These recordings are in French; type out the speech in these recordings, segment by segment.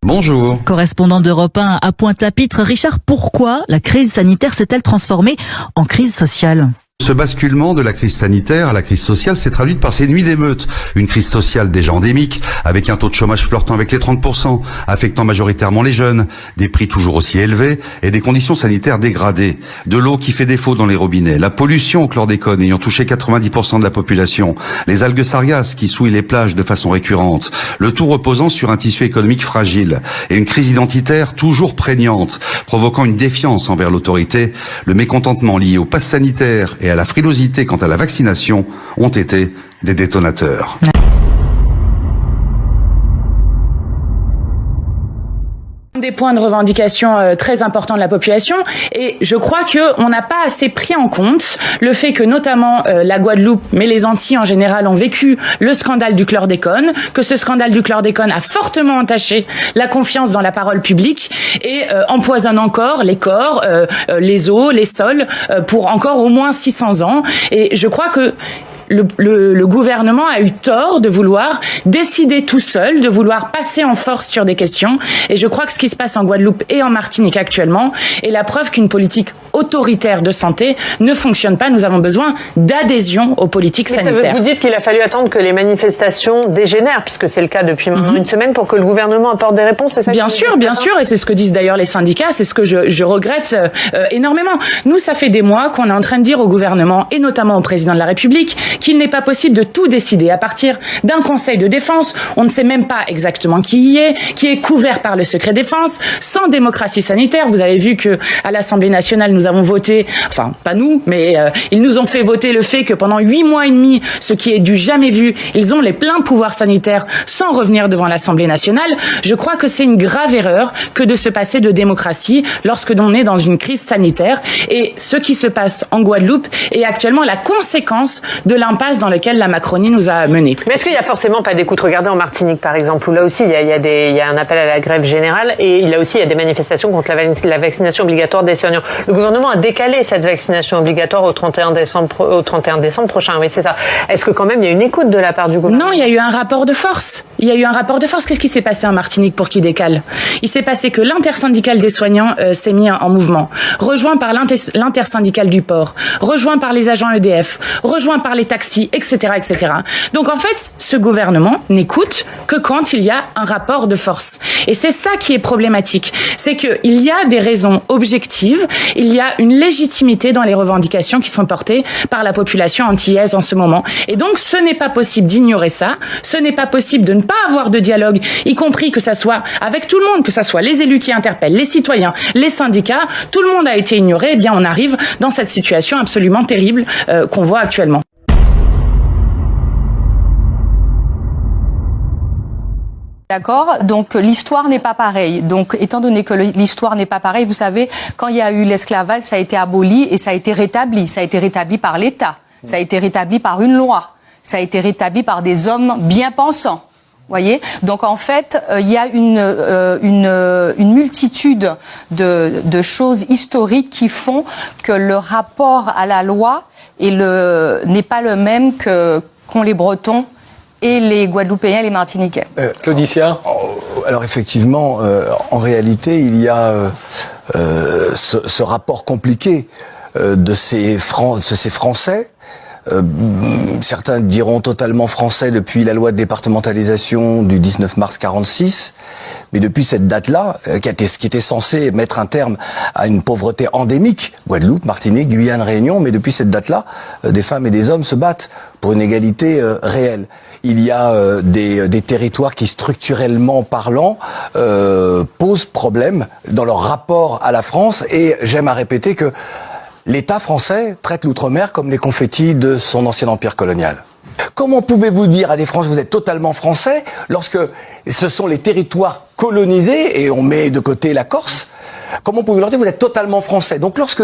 Bonjour. Correspondant d'Europe 1 à Pointe-à-Pitre, Richard, pourquoi la crise sanitaire s'est-elle transformée en crise sociale ? Ce basculement de la crise sanitaire à la crise sociale s'est traduite par ces nuits d'émeutes. Une crise sociale déjà endémique, avec un taux de chômage flirtant avec les 30%, affectant majoritairement les jeunes, des prix toujours aussi élevés et des conditions sanitaires dégradées. De l'eau qui fait défaut dans les robinets, la pollution au chlordécone ayant touché 90% de la population, les algues sargasses qui souillent les plages de façon récurrente, le tout reposant sur un tissu économique fragile et une crise identitaire toujours prégnante, provoquant une défiance envers l'autorité, le mécontentement lié au pass sanitaire et à la frilosité quant à la vaccination ont été des détonateurs. Des points de revendication très importants de la population, et je crois que on n'a pas assez pris en compte le fait que notamment la Guadeloupe, mais les Antilles en général, ont vécu le scandale du chlordécone, que ce scandale du chlordécone a fortement entaché la confiance dans la parole publique et empoisonne encore les corps, les eaux, les sols pour encore au moins 600 ans. Et je crois que le gouvernement a eu tort de vouloir décider tout seul, de vouloir passer en force sur des questions. Et je crois que ce qui se passe en Guadeloupe et en Martinique actuellement est la preuve qu'une politique autoritaire de santé ne fonctionne pas. Nous avons besoin d'adhésion aux politiques sanitaires. Vous dites qu'il a fallu attendre que les manifestations dégénèrent, puisque c'est le cas depuis maintenant une semaine, pour que le gouvernement apporte des réponses. C'est ça? Bien sûr, et c'est ce que disent d'ailleurs les syndicats, c'est ce que je regrette énormément. Nous, ça fait des mois qu'on est en train de dire au gouvernement, et notamment au président de la République, qu'il n'est pas possible de tout décider à partir d'un conseil de défense. On ne sait même pas exactement qui est couvert par le secret défense, sans démocratie sanitaire. Vous avez vu que à l'Assemblée nationale, nous avons voté, enfin pas nous, mais ils nous ont fait voter le fait que pendant 8 mois et demi, ce qui est du jamais vu, ils ont les pleins pouvoirs sanitaires sans revenir devant l'Assemblée nationale. Je crois que c'est une grave erreur que de se passer de démocratie lorsque l'on est dans une crise sanitaire. Et ce qui se passe en Guadeloupe est actuellement la conséquence de l'impasse dans laquelle la Macronie nous a menés. Mais est-ce qu'il n'y a forcément pas d'écoute? Regardez en Martinique, par exemple, où là aussi, il y a un appel à la grève générale, et là aussi, il y a des manifestations contre la vaccination obligatoire des soignants. Le gouvernement a décalé cette vaccination obligatoire au 31 décembre prochain. Oui, c'est ça. Est-ce que quand même, il y a une écoute de la part du gouvernement? Non, il y a eu un rapport de force. Qu'est-ce qui s'est passé en Martinique pour qu'il décale? Il s'est passé que l'intersyndicale des soignants s'est mis en mouvement, rejoint par l'intersyndicale du port, rejoint par les agents EDF, rejoint par les taxis, etc., etc. Donc en fait, ce gouvernement n'écoute que quand il y a un rapport de force. Et c'est ça qui est problématique. C'est qu'il y a des raisons objectives, il y a une légitimité dans les revendications qui sont portées par la population antillaise en ce moment. Et donc ce n'est pas possible d'ignorer ça, ce n'est pas possible de ne pas avoir de dialogue, y compris que ça soit avec tout le monde, que ça soit les élus qui interpellent, les citoyens, les syndicats, tout le monde a été ignoré. Eh bien on arrive dans cette situation absolument terrible qu'on voit actuellement. D'accord, donc l'histoire n'est pas pareille. Donc étant donné que l'histoire n'est pas pareille, vous savez, quand il y a eu l'esclavage, ça a été aboli et ça a été rétabli. Ça a été rétabli par l'État, ça a été rétabli par une loi, ça a été rétabli par des hommes bien pensants. Voyez, donc en fait, il y a une multitude de choses historiques qui font que le rapport à la loi n'est pas le même qu'ont les Bretons et les Guadeloupéens et les Martiniquais. Claudicia ? Alors effectivement, en réalité, il y a ce rapport compliqué de ces Français. Certains diront totalement français depuis la loi de départementalisation du 19 mars 46, mais depuis cette date-là, qui était censée mettre un terme à une pauvreté endémique, Guadeloupe, Martinique, Guyane, Réunion, mais depuis cette date-là, des femmes et des hommes se battent pour une égalité réelle. Il y a des territoires qui, structurellement parlant, posent problème dans leur rapport à la France, et j'aime à répéter que l'État français traite l'outre-mer comme les confettis de son ancien empire colonial. Comment pouvez-vous dire à des Français vous êtes totalement français lorsque ce sont les territoires colonisés, et on met de côté la Corse? Comment pouvez-vous leur dire vous êtes totalement français? Donc lorsque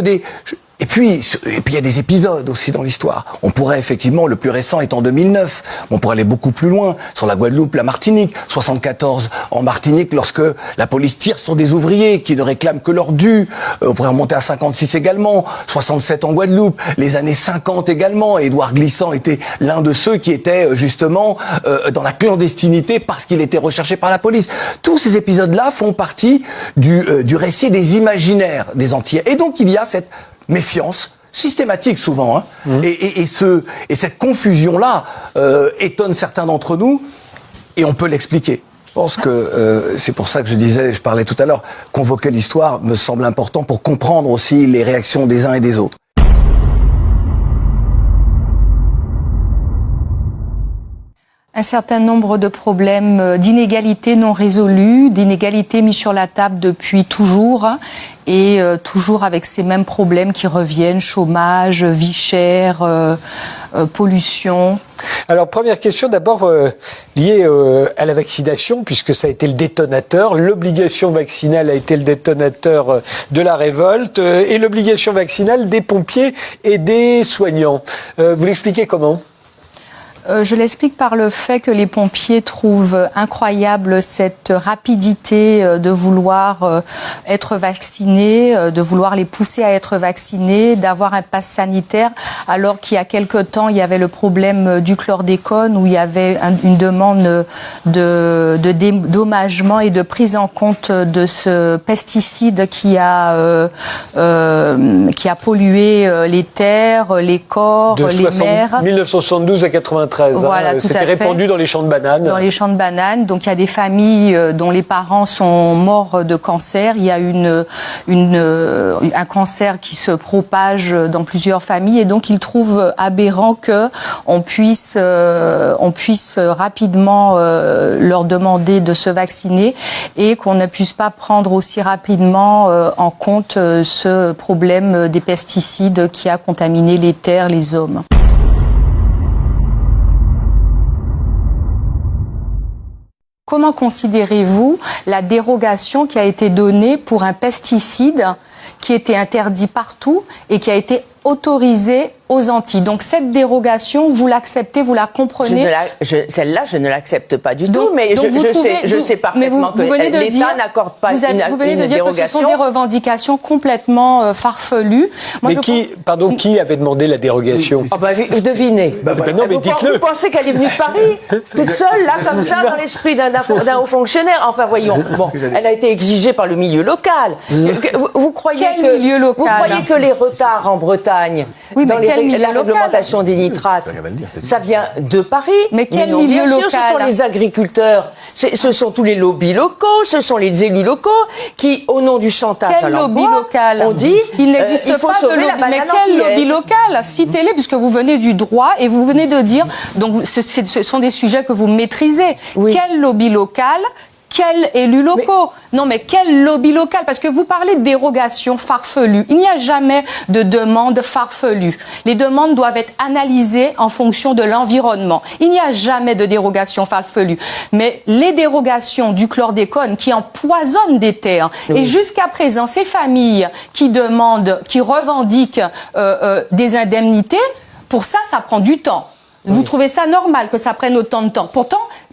Et puis il y a des épisodes aussi dans l'histoire. On pourrait effectivement, le plus récent est en 2009, on pourrait aller beaucoup plus loin, sur la Guadeloupe, la Martinique, 74 en Martinique, lorsque la police tire sur des ouvriers qui ne réclament que leur dû. On pourrait remonter à 56 également, 67 en Guadeloupe, les années 50 également. Édouard Glissant était l'un de ceux qui étaient justement dans la clandestinité parce qu'il était recherché par la police. Tous ces épisodes-là font partie du récit des imaginaires des Antillais. Et donc il y a cette méfiance systématique souvent, hein. Et cette confusion-là étonne certains d'entre nous, et on peut l'expliquer. Je pense que c'est pour ça que je parlais tout à l'heure, convoquer l'histoire me semble important pour comprendre aussi les réactions des uns et des autres. Un certain nombre de problèmes d'inégalités non résolues, d'inégalités mis sur la table depuis toujours, et toujours avec ces mêmes problèmes qui reviennent, chômage, vie chère, pollution. Alors, première question d'abord liée à la vaccination, puisque ça a été le détonateur. L'obligation vaccinale a été le détonateur de la révolte, et l'obligation vaccinale des pompiers et des soignants. Vous l'expliquez comment ? Je l'explique par le fait que les pompiers trouvent incroyable cette rapidité de vouloir être vaccinés, de vouloir les pousser à être vaccinés, d'avoir un pass sanitaire, alors qu'il y a quelque temps, il y avait le problème du chlordécone, où il y avait une demande de dédommagement et de prise en compte de ce pesticide qui a pollué les terres, les corps, les mers. 1972 à 93. Voilà, C'était répandu dans les champs de bananes. Dans les champs de bananes. Donc il y a des familles dont les parents sont morts de cancer. Il y a un cancer qui se propage dans plusieurs familles, et donc ils trouvent aberrant que on puisse rapidement leur demander de se vacciner, et qu'on ne puisse pas prendre aussi rapidement en compte ce problème des pesticides qui a contaminé les terres, les hommes. Comment considérez-vous la dérogation qui a été donnée pour un pesticide qui était interdit partout et qui a été autorisé aux Antilles? Donc cette dérogation, vous l'acceptez, vous la comprenez? Celle-là, je ne l'accepte pas du tout, mais je sais parfaitement que l'État n'accorde pas une dérogation. Vous venez de dire que ce sont des revendications complètement farfelues. Moi, mais qui avait demandé la dérogation? Devinez. Non, mais dites-le. Vous pensez qu'elle est venue de Paris, toute seule, là, comme ça, dans l'esprit d'un haut fonctionnaire? Enfin, voyons. Bon, elle a été exigée par le milieu local. Vous croyez que les retards en Bretagne, dans la réglementation des nitrates, ça vient de Paris? Mais quel non, milieu bien sûr, local? ce sont les agriculteurs, ce sont tous les lobbies locaux, ce sont les élus locaux qui, au nom du chantage à l'emploi, on dit il n'existe pas de lobby. Mais quel lobby local? Citez-les, puisque vous venez du droit et vous venez de dire, donc ce sont des sujets que vous maîtrisez. Oui. Quel lobby local? Quels élus locaux? Non, mais quel lobby local? Parce que vous parlez de dérogation farfelue. Il n'y a jamais de demande farfelue. Les demandes doivent être analysées en fonction de l'environnement. Il n'y a jamais de dérogation farfelue. Mais les dérogations du chlordécone qui empoisonnent des terres, et jusqu'à présent, ces familles qui demandent, qui revendiquent des indemnités, pour ça, ça prend du temps. Vous trouvez ça normal que ça prenne autant de temps?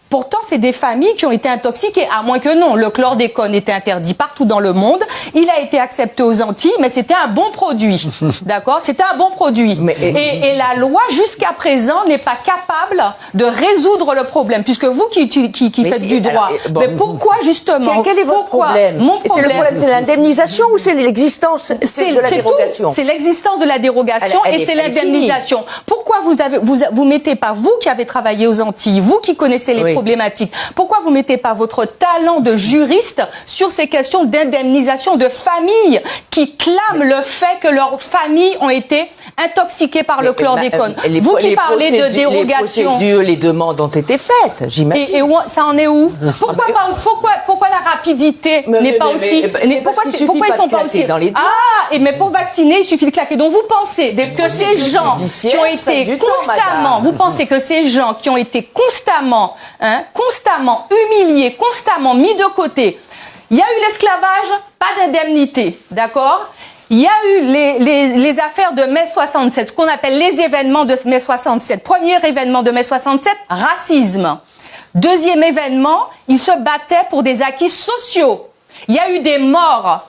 Pourtant, c'est des familles qui ont été intoxiquées, à moins que non. Le chlordécone était interdit partout dans le monde. Il a été accepté aux Antilles, mais c'était un bon produit. D'accord? C'était un bon produit. Et la loi, jusqu'à présent, n'est pas capable de résoudre le problème. Puisque vous qui faites du droit. Mais pourquoi, justement? Quel est votre problème? Mon problème. C'est le problème, c'est l'indemnisation ou c'est l'existence de la dérogation? C'est l'existence de la dérogation et c'est l'indemnisation. Pourquoi vous mettez pas, vous qui avez travaillé aux Antilles, vous qui connaissez les problématique. Pourquoi vous mettez pas votre talent de juriste sur ces questions d'indemnisation de familles qui clament le fait que leurs familles ont été intoxiquées par le chlordécone? Vous qui parlez de dérogation. Les demandes ont été faites, j'imagine. Et ça en est où? Pourquoi la rapidité n'est pas aussi... Pourquoi ils sont pas aussi... Mais pour vacciner, il suffit de claquer. Donc vous pensez que ces gens qui ont été constamment... Vous pensez que ces gens qui ont été constamment humiliés, constamment mis de côté. Il y a eu l'esclavage, pas d'indemnité, d'accord? Il y a eu les affaires de mai 67, ce qu'on appelle les événements de mai 67. Premier événement de mai 67, racisme. Deuxième événement, ils se battaient pour des acquis sociaux. Il y a eu des morts.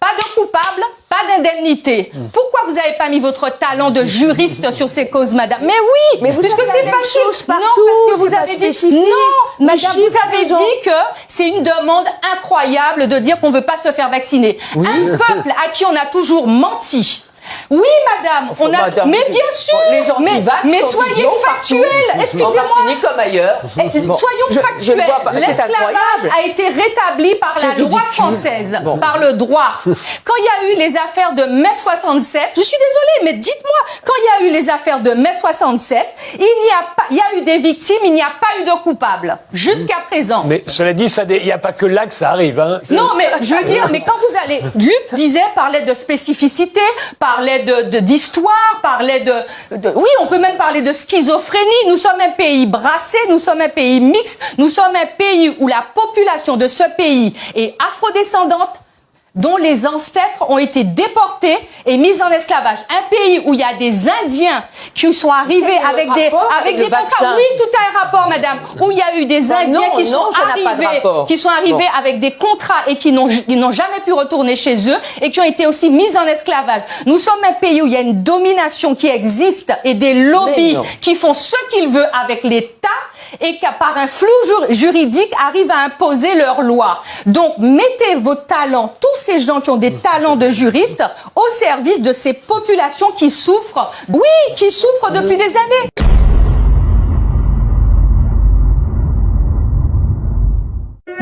Pas de coupables, pas d'indemnité. Pourquoi vous n'avez pas mis votre talent de juriste sur ces causes, madame? Mais oui, mais vous puisque c'est facile. Partout, non, parce que vous avez avez dit spécifique. non, madame, vous avez dit que c'est une demande incroyable de dire qu'on veut pas se faire vacciner. Oui. Un peuple à qui on a toujours menti. Oui, madame, on a. Madame, mais bien sûr, les gens mais soyez factuels. Excusez-moi. En Martinique comme ailleurs. Soyons factuels. L'esclavage a été rétabli par la loi française, par le droit. Quand il y a eu les affaires de mai 67, je suis désolée, mais dites-moi, quand il y a eu les affaires de mai 67, il y a eu des victimes, il n'y a pas eu de coupables jusqu'à présent. Mais cela dit, il n'y a pas que là que ça arrive. Hein. Non, mais je veux dire, mais quand vous allez, Luc parlait de spécificité, parlait d'histoire, parlait oui, on peut même parler de schizophrénie. Nous sommes un pays brassé, nous sommes un pays mixte, nous sommes un pays où la population de ce pays est afrodescendante, dont les ancêtres ont été déportés et mis en esclavage. Un pays où il y a des Indiens qui sont arrivés avec des contrats. Oui, tout a un rapport, madame. Où il y a eu des Indiens qui sont arrivés avec des contrats et qui n'ont jamais pu retourner chez eux et qui ont été aussi mis en esclavage. Nous sommes un pays où il y a une domination qui existe et des lobbies qui font ce qu'ils veulent avec l'État et qui, par un flou juridique, arrivent à imposer leurs lois. Donc, mettez vos talents, tous ces gens qui ont des talents de juristes, au service de ces populations qui souffrent, qui souffrent depuis des années.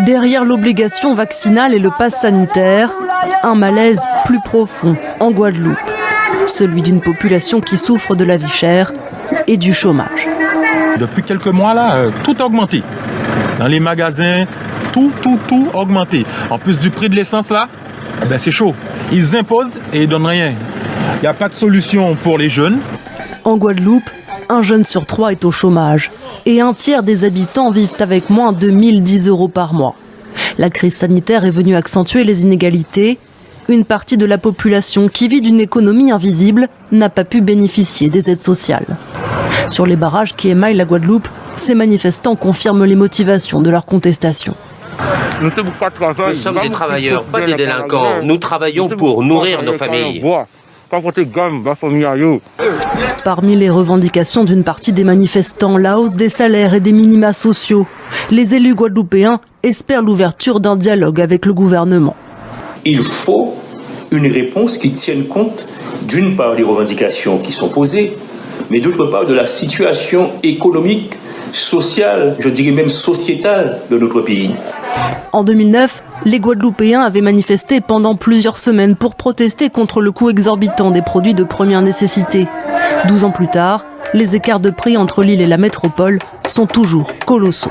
Derrière l'obligation vaccinale et le pass sanitaire, un malaise plus profond en Guadeloupe, celui d'une population qui souffre de la vie chère et du chômage. Depuis quelques mois, là, tout a augmenté. Dans les magasins, tout augmenté. En plus du prix de l'essence, là, c'est chaud. Ils imposent et ils donnent rien. Il n'y a pas de solution pour les jeunes. En Guadeloupe, un jeune sur 3 est au chômage et un tiers des habitants vivent avec moins de 1010 € par mois. La crise sanitaire est venue accentuer les inégalités. Une partie de la population qui vit d'une économie invisible n'a pas pu bénéficier des aides sociales. Sur les barrages qui émaillent la Guadeloupe, ces manifestants confirment les motivations de leur contestation. Nous sommes des travailleurs, pas des délinquants. Nous travaillons pour nourrir nos familles. Parmi les revendications d'une partie des manifestants, la hausse des salaires et des minima sociaux. Les élus guadeloupéens espèrent l'ouverture d'un dialogue avec le gouvernement. Il faut une réponse qui tienne compte d'une part des revendications qui sont posées, mais d'autre part de la situation économique, sociale, je dirais même sociétale de notre pays. En 2009, les Guadeloupéens avaient manifesté pendant plusieurs semaines pour protester contre le coût exorbitant des produits de première nécessité. 12 ans plus tard, les écarts de prix entre l'île et la métropole sont toujours colossaux.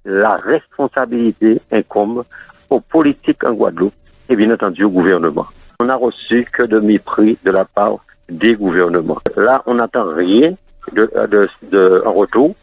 La responsabilité incombe aux politiques en Guadeloupe et bien entendu au gouvernement. On n'a reçu que de mépris de la part des gouvernements. Là, on n'attend rien en retour,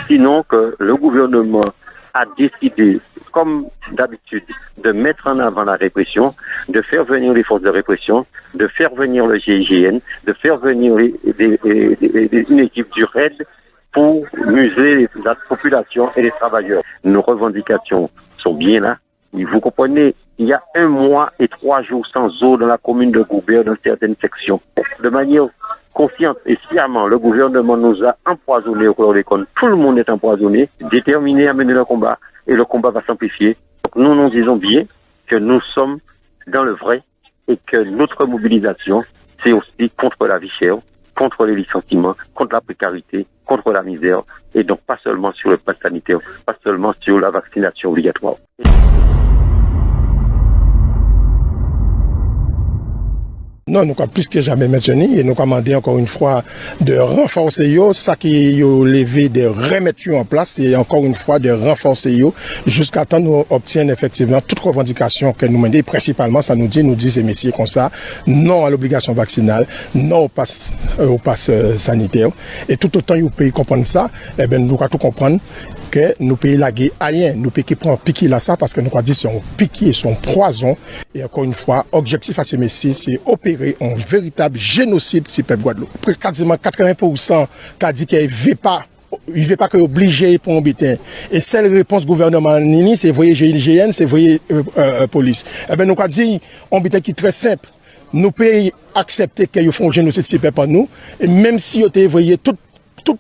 sinon que le gouvernement a décidé, comme d'habitude, de mettre en avant la répression, de faire venir les forces de répression, de faire venir le GIGN, de faire venir une équipe du RAID pour museler la population et les travailleurs. Nos revendications sont bien là. Vous comprenez, il y a 1 mois et 3 jours sans eau dans la commune de Goubert, dans certaines sections. De manière consciente et sciemment, le gouvernement nous a empoisonnés au chlordécone. Tout le monde est empoisonné, déterminé à mener le combat, et le combat va s'amplifier. Donc nous disons bien que nous sommes dans le vrai et que notre mobilisation, c'est aussi contre la vie chère, contre les licenciements, contre la précarité, contre la misère, et donc pas seulement sur le pass sanitaire, pas seulement sur la vaccination obligatoire. Non, nous avons plus que jamais maintenu et nous avons demandé encore une fois de renforcer ça qui est levé, de remettre en place et encore une fois de renforcer jusqu'à temps nous obtiennent effectivement toute revendication que nous menons. Principalement, ça nous dit ces messieurs comme ça, non à l'obligation vaccinale, non au pass sanitaire. Et tout autant vous pouvez comprendre ça, eh bien, nous devons tout comprendre que nous payons la guerre à rien, nous payons qui prend piquer là ça parce que nous avons dit son piqué, son poison. Et encore une fois, objectif à ces messieurs, c'est opérer un véritable génocide sur le peuple Guadeloupe. Quasiment 80% qui a dit qu'il ne veut pas que obligé pour un butin. Et celle réponse gouvernement Nini, c'est voyer GIGN, c'est voyer police. Eh bien, nous avons dit un butin qui est très simple. Nous pouvons accepter qu'ils font un génocide sur le peuple nous, et même si vous avez voyé toute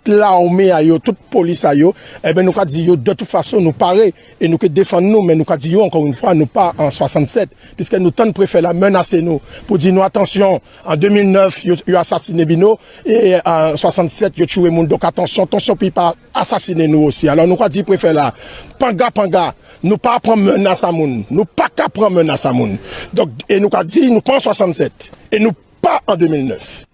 l'armée à eux, toute police à eux, eh ben nous avons dit de toute façon nous parer et nous que défendre nous, mais nous avons dit encore une fois nous pas en 67 puisque nous tant préférons la menacer nous pour dire nous attention en 2009 ils ont assassiné Bino et en 67 ils ont tué monde, donc attention puis pas assassiner nous aussi. Alors nous avons dit préfère là panga nous pas prendre menace à monde, nous pas qu'à prendre menace à monde. Donc et nous avons dit nous pas en 67 et nous pas en 2009.